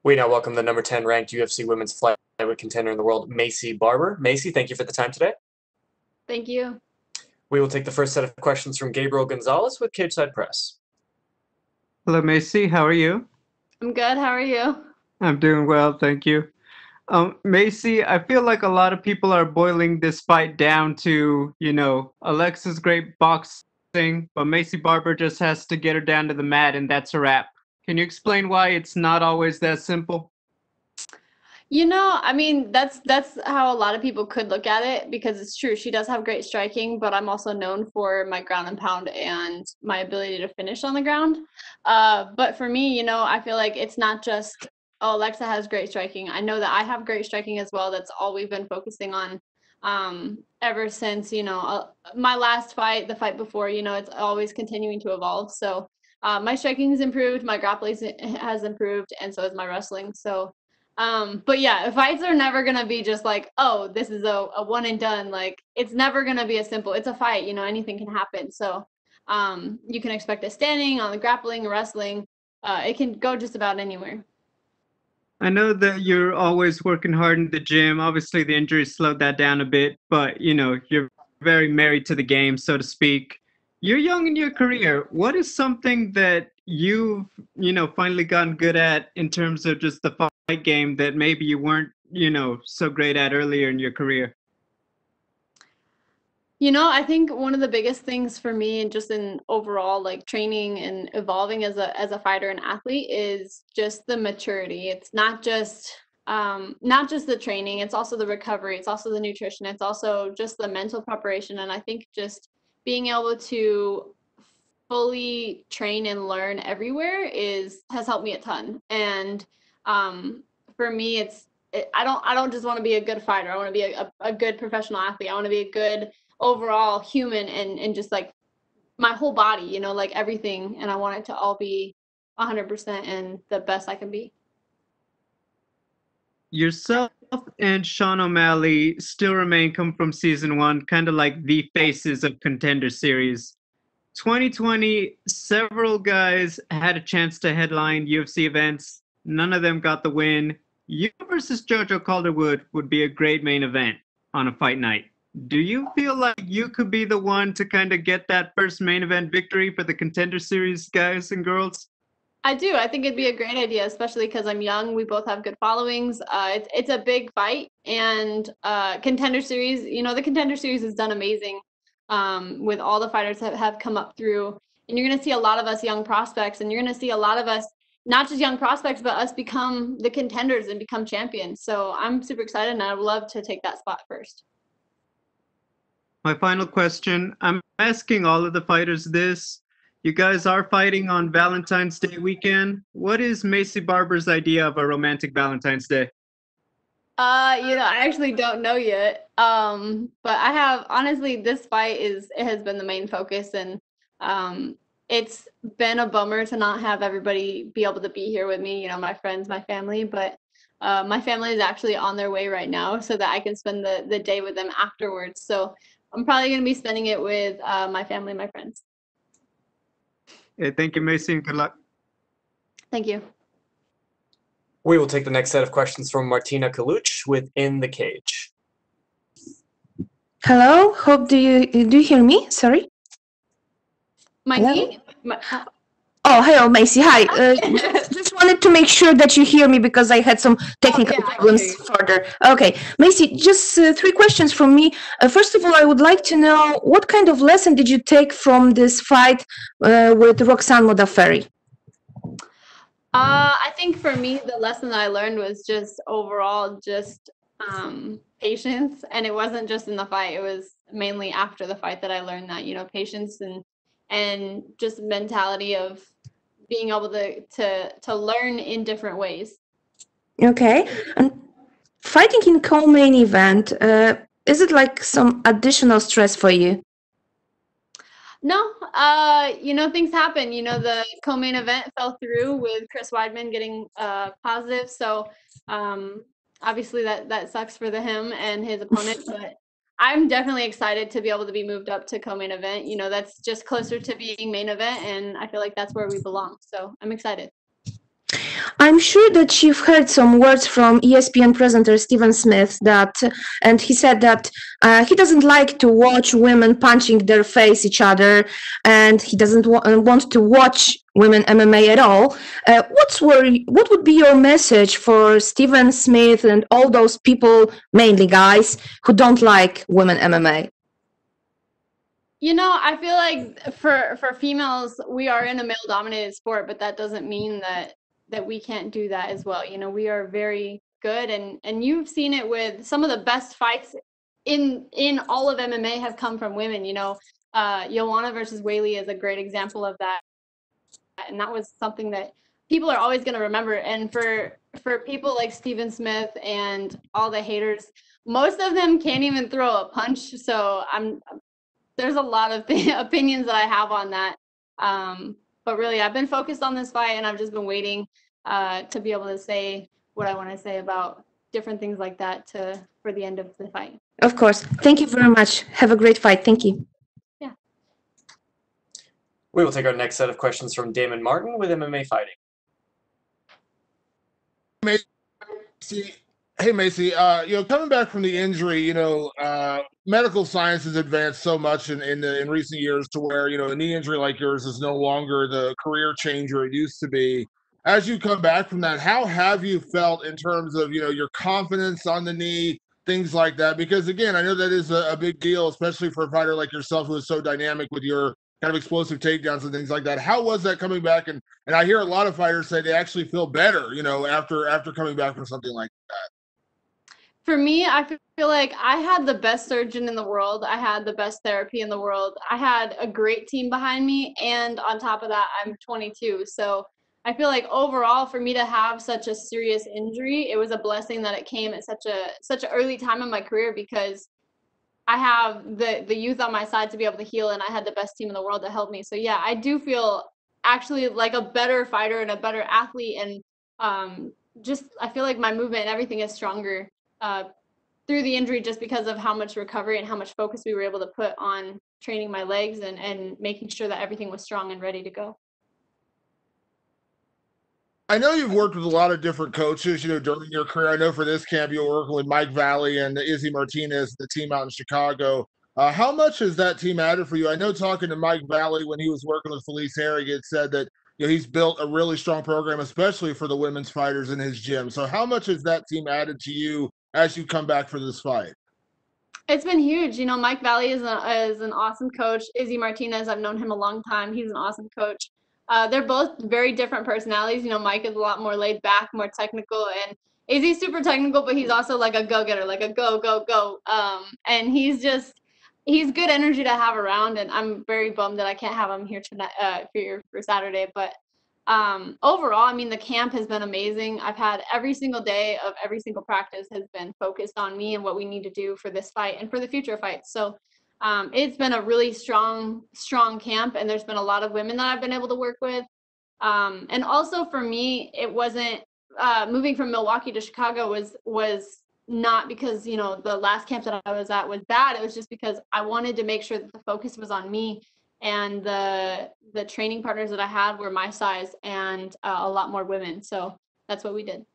We now welcome the number 10 ranked UFC women's flyweight contender in the world, Maycee Barber. Maycee, thank you for the time today. Thank you. We will take the first set of questions from Gabriel Gonzalez with Cageside Press. Hello, Maycee. How are you? I'm good. How are you? I'm doing well, thank you. Maycee, I feel like a lot of people are boiling this fight down to, Alexa's great boxing, but Maycee Barber just has to get her down to the mat and that's a wrap. Can you explain why it's not always that simple? I mean, that's how a lot of people could look at it, because it's true. She does have great striking, but I'm also known for my ground and pound and my ability to finish on the ground. But for me, I feel like it's not just, oh, Alexa has great striking. I know that I have great striking as well. That's all we've been focusing on ever since, my last fight, the fight before, it's always continuing to evolve. So my striking has improved, my grappling has improved, and so has my wrestling. So but yeah, fights are never gonna be just like, oh, this is a one and done. Like, it's never gonna be as simple. It's a fight, anything can happen. So you can expect a standing, on the grappling, wrestling. It can go just about anywhere. I know that you're always working hard in the gym. Obviously, the injury slowed that down a bit, but you're very married to the game, so to speak. You're young in your career. What is something that you've, finally gotten good at in terms of just the fight game that maybe you weren't, so great at earlier in your career? I think one of the biggest things for me, and just in overall like training and evolving as a fighter and athlete, is just the maturity. It's not just the training, it's also the recovery, it's also the nutrition, it's also just the mental preparation. And I think just being able to fully train and learn everywhere has helped me a ton. And for me, I don't just want to be a good fighter. I want to be a good professional athlete. I want to be a good overall human, and just like my whole body, like everything. And I want it to all be 100% and the best I can be. Yourself and Sean O'Malley still remain come from season one, kind of like the faces of Contender Series. 2020, several guys had a chance to headline UFC events. None of them got the win. You versus Jojo Calderwood would be a great main event on a fight night. Do you feel like you could be the one to kind of get that first main event victory for the Contender Series guys and girls? I do. I think it'd be a great idea, especially because I'm young. We both have good followings. It's a big fight, and Contender Series. The Contender Series has done amazing with all the fighters that have come up through, and you're going to see a lot of us young prospects, and you're going to see a lot of us, not just young prospects, but us become the contenders and become champions. So I'm super excited, and I would love to take that spot first. My final question, I'm asking all of the fighters this. You guys are fighting on Valentine's Day weekend. What is Maycee Barber's idea of a romantic Valentine's Day? I actually don't know yet. But I have, honestly, this fight has been the main focus, and it's been a bummer to not have everybody be able to be here with me, my friends, my family, but my family is actually on their way right now so that I can spend the day with them afterwards. So I'm probably going to be spending it with my family and my friends. Hey, thank you, Maycee, and good luck. Thank you. We will take the next set of questions from Martina Kaluch with In the Cage. Hello, do you hear me? Sorry. Mikey? Oh, hello, Maycee. Hi. Just wanted to make sure that you hear me because I had some technical problems further. Okay, Maycee, just 3 questions from me. First of all, I would like to know what kind of lesson did you take from this fight with Roxanne Modafferi? I think for me, the lesson that I learned was just overall just patience. And it wasn't just in the fight. It was mainly after the fight that I learned that, patience and just mentality of being able to learn in different ways. Okay. And fighting in co-main event, is it like some additional stress for you? No, things happen. The co-main event fell through with Chris Weidman getting positive. So obviously that sucks for him and his opponent, but I'm definitely excited to be able to be moved up to co-main event. That's just closer to being main event, and I feel like that's where we belong. So I'm excited. I'm sure that you've heard some words from ESPN presenter Steven Smith and he said that he doesn't like to watch women punching their face each other, and he doesn't want to watch women MMA at all. What would be your message for Steven Smith and all those people, mainly guys, who don't like women MMA? You know, I feel like for females, we are in a male-dominated sport, but that doesn't mean that we can't do that as well. You know, we are very good, and you've seen it with some of the best fights in all of MMA have come from women. You know, Joanna versus Weili is a great example of that, and that was something that people are always going to remember. And for people like Steven Smith and all the haters, most of them can't even throw a punch. So there's a lot of opinions that I have on that. But really, I've been focused on this fight, and I've just been waiting to be able to say what I want to say about different things like that for the end of the fight. Of course. Thank you very much. Have a great fight. Thank you. Yeah. We will take our next set of questions from Damon Martin with MMA Fighting. Hey, Maycee, coming back from the injury, medical science has advanced so much in recent years to where, a knee injury like yours is no longer the career changer it used to be. As you come back from that, how have you felt in terms of, your confidence on the knee, things like that? Because, again, I know that is a big deal, especially for a fighter like yourself who is so dynamic with your kind of explosive takedowns and things like that. How was that coming back? And I hear a lot of fighters say they actually feel better, after coming back from something like that. For me, I feel like I had the best surgeon in the world. I had the best therapy in the world. I had a great team behind me. And on top of that, I'm 22. So I feel like overall, for me to have such a serious injury, it was a blessing that it came at such an early time in my career, because I have the youth on my side to be able to heal, and I had the best team in the world to help me. So yeah, I do feel actually like a better fighter and a better athlete. And I feel like my movement and everything is stronger through the injury, just because of how much recovery and how much focus we were able to put on training my legs and making sure that everything was strong and ready to go. I know you've worked with a lot of different coaches, during your career. I know for this camp, you were working with Mike Valley and Izzy Martinez, the team out in Chicago. How much has that team added for you? I know talking to Mike Valley when he was working with Felice Harrigan said that he's built a really strong program, especially for the women's fighters in his gym. So how much has that team added to you as you come back for this fight? It's been huge. Mike Valley is an awesome coach. Izzy Martinez, I've known him a long time. He's an awesome coach. They're both very different personalities. Mike is a lot more laid back, more technical, and Izzy's super technical, but he's also like a go-getter, like a go, go, go. And he's good energy to have around, and I'm very bummed that I can't have him here tonight for Saturday. But overall, I mean, the camp has been amazing. I've had every single day of every single practice has been focused on me and what we need to do for this fight and for the future fights. So it's been a really strong camp, and there's been a lot of women that I've been able to work with. And also for me, it wasn't moving from Milwaukee to Chicago was not because, the last camp that I was at was bad. It was just because I wanted to make sure that the focus was on me, and the training partners that I had were my size and a lot more women. So that's what we did.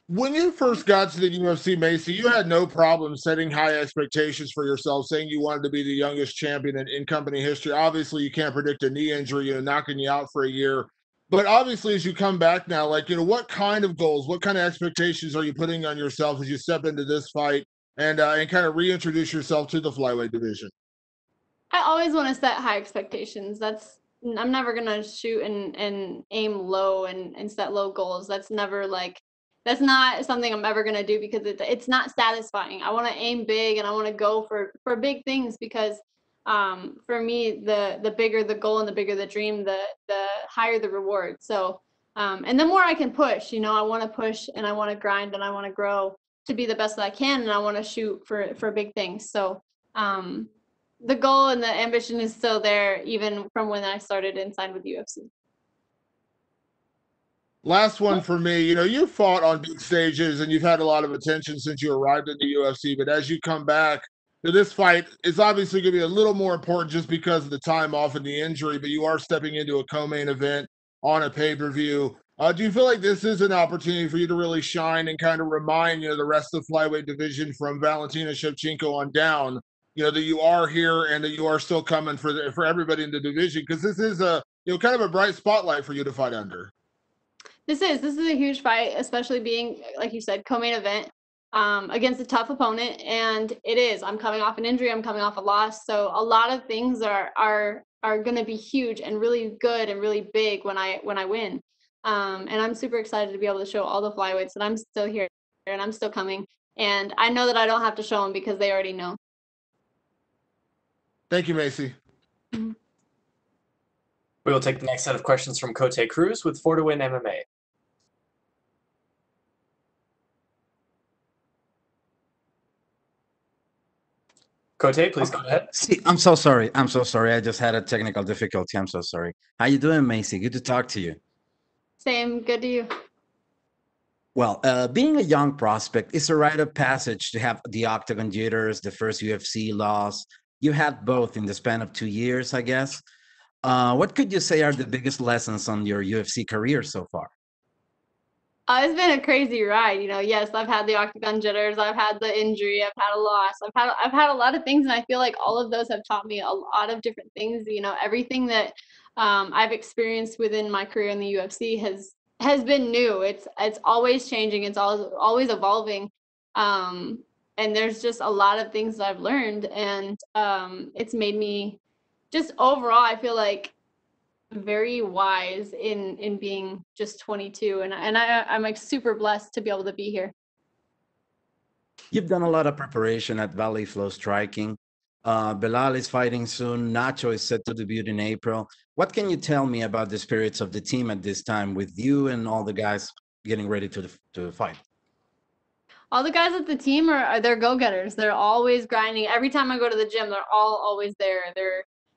When you first got to the UFC, Maycee, you had no problem setting high expectations for yourself, saying you wanted to be the youngest champion in company history. Obviously, you can't predict a knee injury, knocking you out for a year. But obviously, as you come back now, what kind of goals, what kind of expectations are you putting on yourself as you step into this fight and kind of reintroduce yourself to the flyweight division? I always want to set high expectations. I'm never going to shoot and aim low and set low goals. That's not something I'm ever going to do, because it's not satisfying. I want to aim big, and I want to go for big things, because for me, the bigger the goal and the bigger the dream, the higher the reward. So, and the more I can push, I want to push, and I want to grind, and I want to grow to be the best that I can, and I want to shoot for big things. So, the goal and the ambition is still there, even from when I started and signed with UFC. Last one for me. You've fought on big stages and you've had a lot of attention since you arrived at the UFC. But as you come back, this fight is obviously going to be a little more important just because of the time off and the injury. But you are stepping into a co-main event. on a pay-per-view. Do you feel like this is an opportunity for you to really shine and kind of remind, the rest of the flyweight division from Valentina Shevchenko on down, that you are here and that you are still coming for everybody in the division? Because this is a, kind of a bright spotlight for you to fight under. This is a huge fight, especially being, like you said, co-main event against a tough opponent. And it is. I'm coming off an injury. I'm coming off a loss. So a lot of things are going to be huge and really good and really big when I win. And I'm super excited to be able to show all the flyweights that I'm still here and I'm still coming. And I know that I don't have to show them because they already know. Thank you, Maycee. We will take the next set of questions from Cote Cruz with 4-to-Win MMA. Cote, please go ahead. See, I'm so sorry. I'm so sorry. I just had a technical difficulty. I'm so sorry. How you doing, Maycee? Good to talk to you. Same. Good to you. Well, being a young prospect, it's a rite of passage to have the octagon jitters, the first UFC loss. You had both in the span of 2 years, I guess. What could you say are the biggest lessons on your UFC career so far? It's been a crazy ride, Yes, I've had the octagon jitters, I've had the injury, I've had a loss, I've had a lot of things, and I feel like all of those have taught me a lot of different things. Everything that I've experienced within my career in the UFC has been new. It's always changing. It's always evolving, and there's just a lot of things that I've learned, and it's made me just overall, I feel like, very wise in being just 22, and I'm like super blessed to be able to be here. You've done a lot of preparation at Valley Flow Striking. Belal is fighting soon. Nacho is set to debut in April. What can you tell me about the spirits of the team at this time with you and all the guys getting ready to fight? All the guys at the team they're go-getters. They're always grinding. Every time I go to the gym, they're always there.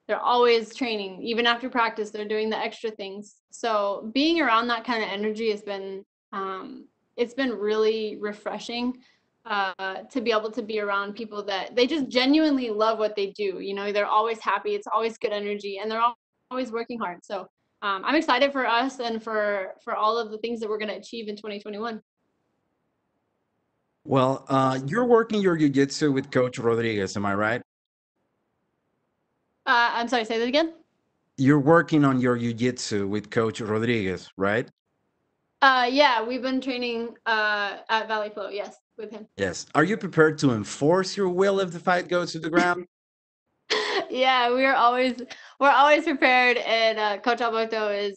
They're always training. Even after practice, they're doing the extra things. So being around that kind of energy has been, it's been really refreshing to be able to be around people that they just genuinely love what they do. They're always happy. It's always good energy, and they're always working hard. So I'm excited for us and for all of the things that we're going to achieve in 2021. Well, you're working your jiu-jitsu with Coach Rodriguez, am I right? I'm sorry, say that again? You're working on your jiu-jitsu with Coach Rodriguez, right? Yeah, we've been training at Valley Flow, yes, with him. Yes. Are you prepared to enforce your will if the fight goes to the ground? Yeah, we're always prepared, and Coach Alberto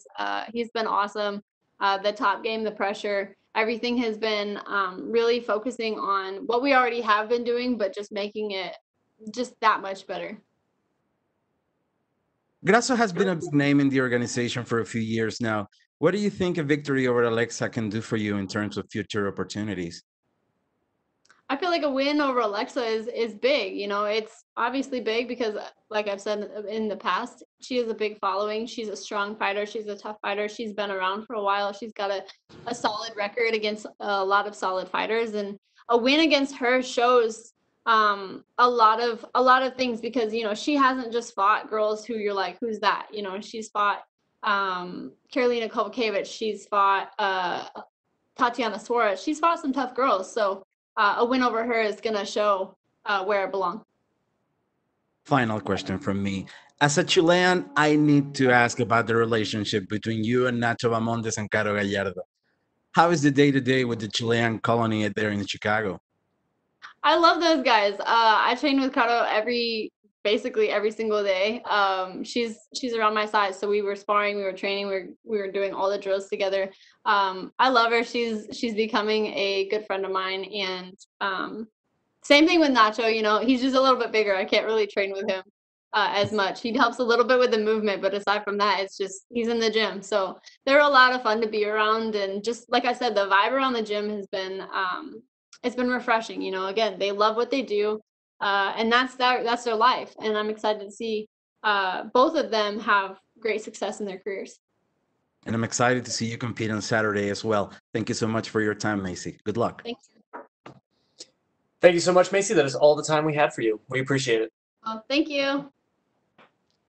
he's been awesome. The top game, the pressure, everything has been really focusing on what we already have been doing, but just making it just that much better. Grasso has been a big name in the organization for a few years now. What do you think a victory over Alexa can do for you in terms of future opportunities? I feel like a win over Alexa is big. It's obviously big because, like I've said in the past, she has a big following. She's a strong fighter. She's a tough fighter. She's been around for a while. She's got a solid record against a lot of solid fighters, and a win against her shows a lot of things because she hasn't just fought girls who you're like, who's that? She's fought Karolina Kowalkiewicz. She's fought Tatiana Suarez. She's fought some tough girls. So a win over her is going to show where I belong. Final question from me. As a Chilean, I need to ask about the relationship between you and Nacho Bamontes and Caro Gallardo. How is the day-to-day with the Chilean colony there in Chicago? I love those guys. I train with Caro basically every single day. She's around my size, so we were sparring, we were training, we were doing all the drills together. I love her. She's becoming a good friend of mine, and same thing with Nacho. He's just a little bit bigger. I can't really train with him as much. He helps a little bit with the movement, but aside from that, it's just he's in the gym. So they're a lot of fun to be around, and just like I said, the vibe around the gym has been it's been refreshing. Again, they love what they do. And that's their life. And I'm excited to see both of them have great success in their careers. And I'm excited to see you compete on Saturday as well. Thank you so much for your time, Maycee. Good luck. Thank you. Thank you so much, Maycee. That is all the time we had for you. We appreciate it. Well, thank you.